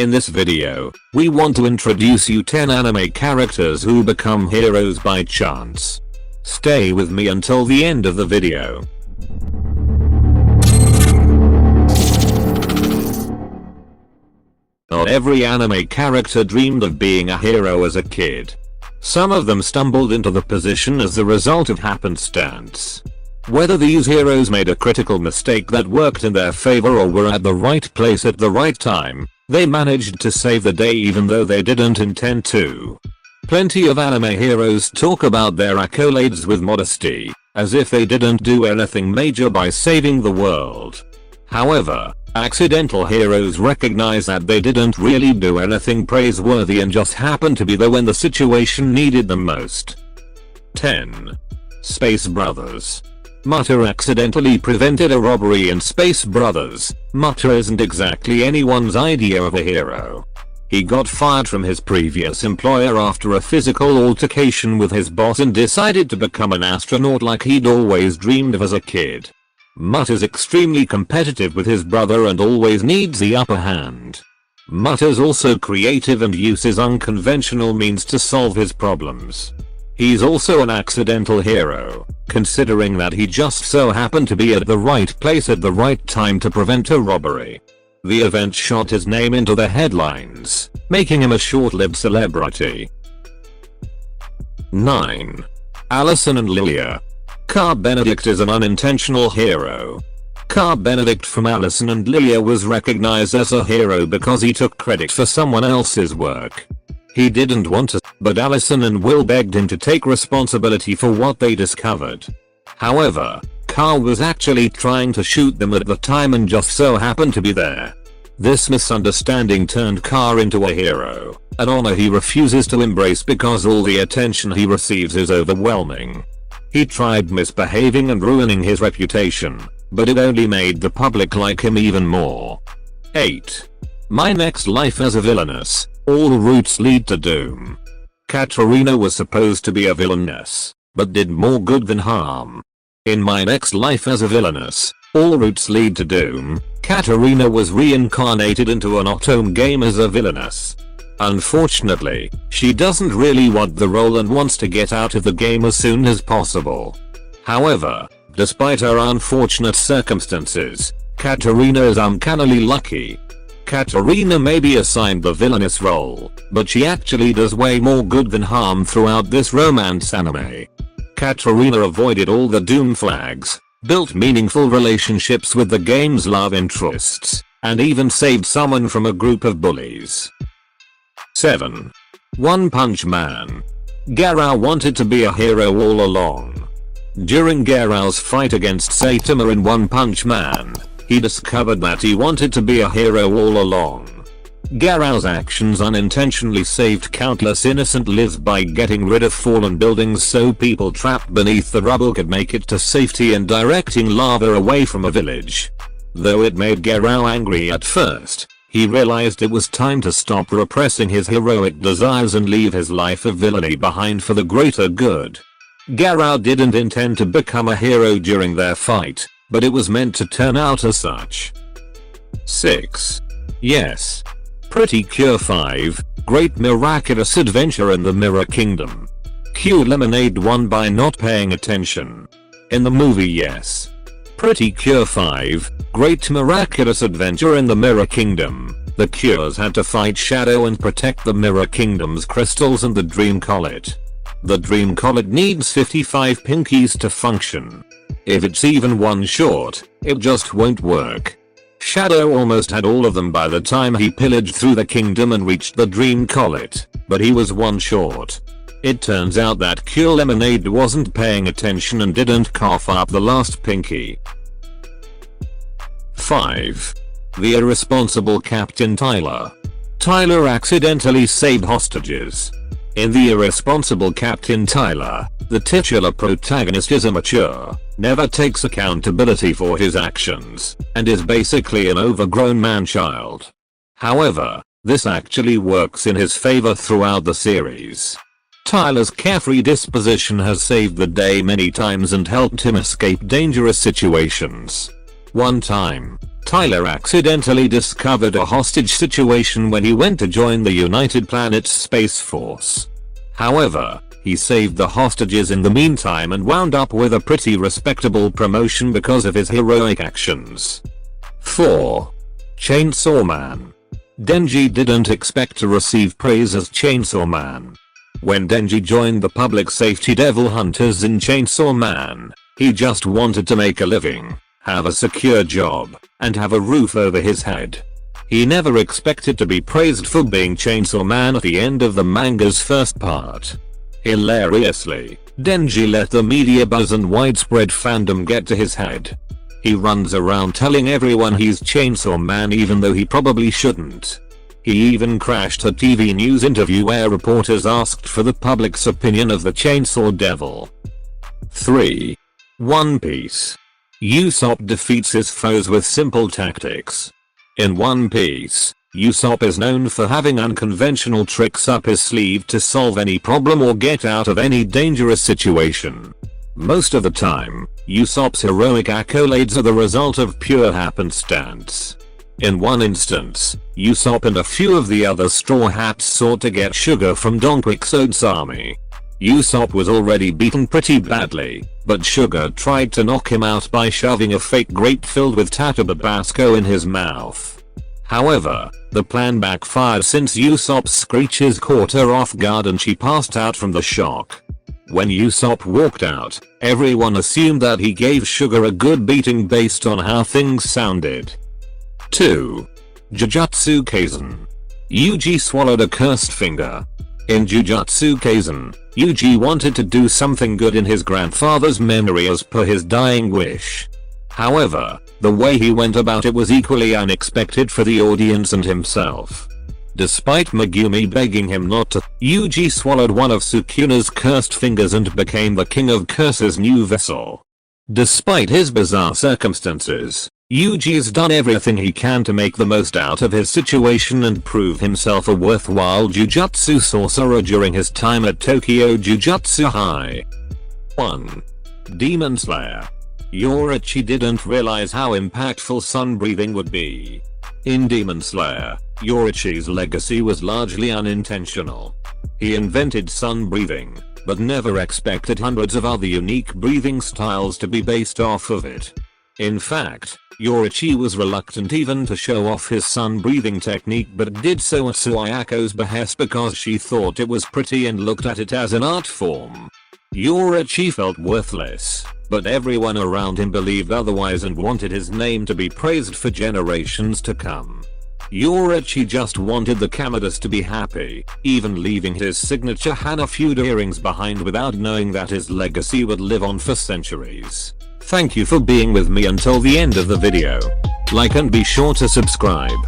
In this video, we want to introduce you 10 anime characters who become heroes by chance. Stay with me until the end of the video. Not every anime character dreamed of being a hero as a kid. Some of them stumbled into the position as the result of happenstance. Whether these heroes made a critical mistake that worked in their favor or were at the right place at the right time, they managed to save the day even though they didn't intend to. Plenty of anime heroes talk about their accolades with modesty, as if they didn't do anything major by saving the world. However, accidental heroes recognize that they didn't really do anything praiseworthy and just happened to be there when the situation needed them most. 10. Space Brothers. Mutta accidentally prevented a robbery in Space Brothers. Mutta isn't exactly anyone's idea of a hero. He got fired from his previous employer after a physical altercation with his boss and decided to become an astronaut like he'd always dreamed of as a kid. Mutt is extremely competitive with his brother and always needs the upper hand. Mutt is also creative and uses unconventional means to solve his problems. He's also an accidental hero, considering that he just so happened to be at the right place at the right time to prevent a robbery. The event shot his name into the headlines, making him a short-lived celebrity. 9. Allison and Lilia. Carr Benedict is an unintentional hero. Carr Benedict from Allison and Lilia was recognized as a hero because he took credit for someone else's work. He didn't want to, but Allison and Will begged him to take responsibility for what they discovered. However, Carr was actually trying to shoot them at the time and just so happened to be there. This misunderstanding turned Carr into a hero, an honor he refuses to embrace because all the attention he receives is overwhelming. He tried misbehaving and ruining his reputation, but it only made the public like him even more. 8. My Next Life as a Villainous. All routes lead to doom. Katarina was supposed to be a villainess, but did more good than harm. In My Next Life as a Villainous, all routes lead to doom, Katarina was reincarnated into an auto game as a villainess. Unfortunately, she doesn't really want the role and wants to get out of the game as soon as possible. However, despite her unfortunate circumstances, Katarina is uncannily lucky. Katarina may be assigned the villainous role, but she actually does way more good than harm throughout this romance anime. Katarina avoided all the doom flags, built meaningful relationships with the game's love interests, and even saved someone from a group of bullies. 7. One Punch Man. Garou wanted to be a hero all along. During Garou's fight against Saitama in One Punch Man, he discovered that he wanted to be a hero all along. Garou's actions unintentionally saved countless innocent lives by getting rid of fallen buildings so people trapped beneath the rubble could make it to safety and directing lava away from a village. Though it made Garou angry at first, he realized it was time to stop repressing his heroic desires and leave his life of villainy behind for the greater good. Garou didn't intend to become a hero during their fight, but it was meant to turn out as such. 6. Yes. Pretty Cure 5, Great Miraculous Adventure in the Mirror Kingdom. Q Lemonade won by not paying attention. In the movie Yes. Pretty Cure 5, Great Miraculous Adventure in the Mirror Kingdom, the Cures had to fight Shadow and protect the Mirror Kingdom's crystals and the Dream Collet. The Dream Collet needs 55 pinkies to function. If it's even one short, it just won't work. Shadow almost had all of them by the time he pillaged through the kingdom and reached the Dream Collet, but he was one short. It turns out that Cure Lemonade wasn't paying attention and didn't cough up the last pinky. 5. The Irresponsible Captain Tyler. Tyler accidentally saved hostages. In The Irresponsible Captain Tyler, the titular protagonist is immature, never takes accountability for his actions, and is basically an overgrown man-child. However, this actually works in his favor throughout the series. Tyler's carefree disposition has saved the day many times and helped him escape dangerous situations. One time, Tyler accidentally discovered a hostage situation when he went to join the United Planets Space Force. However, he saved the hostages in the meantime and wound up with a pretty respectable promotion because of his heroic actions. 4. Chainsaw Man. Denji didn't expect to receive praise as Chainsaw Man. When Denji joined the public safety devil hunters in Chainsaw Man, he just wanted to make a living, have a secure job, and have a roof over his head. He never expected to be praised for being Chainsaw Man at the end of the manga's first part. Hilariously, Denji let the media buzz and widespread fandom get to his head. He runs around telling everyone he's Chainsaw Man even though he probably shouldn't. He even crashed a TV news interview where reporters asked for the public's opinion of the Chainsaw Devil. 3. One Piece. Usopp defeats his foes with simple tactics. In One Piece, Usopp is known for having unconventional tricks up his sleeve to solve any problem or get out of any dangerous situation. Most of the time, Usopp's heroic accolades are the result of pure happenstance. In one instance, Usopp and a few of the other Straw Hats sought to get sugar from Don Quixote's army. Usopp was already beaten pretty badly, but Sugar tried to knock him out by shoving a fake grape filled with Tatabasco in his mouth. However, the plan backfired since Usopp's screeches caught her off guard and she passed out from the shock. When Usopp walked out, everyone assumed that he gave Sugar a good beating based on how things sounded. 2. Jujutsu Kaisen. Yuji swallowed a cursed finger. In Jujutsu Kaisen, Yuji wanted to do something good in his grandfather's memory as per his dying wish. However, the way he went about it was equally unexpected for the audience and himself. Despite Megumi begging him not to, Yuji swallowed one of Sukuna's cursed fingers and became the King of Curse's new vessel. Despite his bizarre circumstances, Yuji's done everything he can to make the most out of his situation and prove himself a worthwhile Jujutsu sorcerer during his time at Tokyo Jujutsu High. 1. Demon Slayer. Yoruichi didn't realize how impactful sun breathing would be. In Demon Slayer, Yoruichi's legacy was largely unintentional. He invented sun breathing, but never expected hundreds of other unique breathing styles to be based off of it. In fact, Yoruichi was reluctant even to show off his sun breathing technique but did so at Suayako's behest because she thought it was pretty and looked at it as an art form. Yoruichi felt worthless, but everyone around him believed otherwise and wanted his name to be praised for generations to come. Yoruichi just wanted the Kamadas to be happy, even leaving his signature Hanafuda earrings behind without knowing that his legacy would live on for centuries. Thank you for being with me until the end of the video. Like and be sure to subscribe.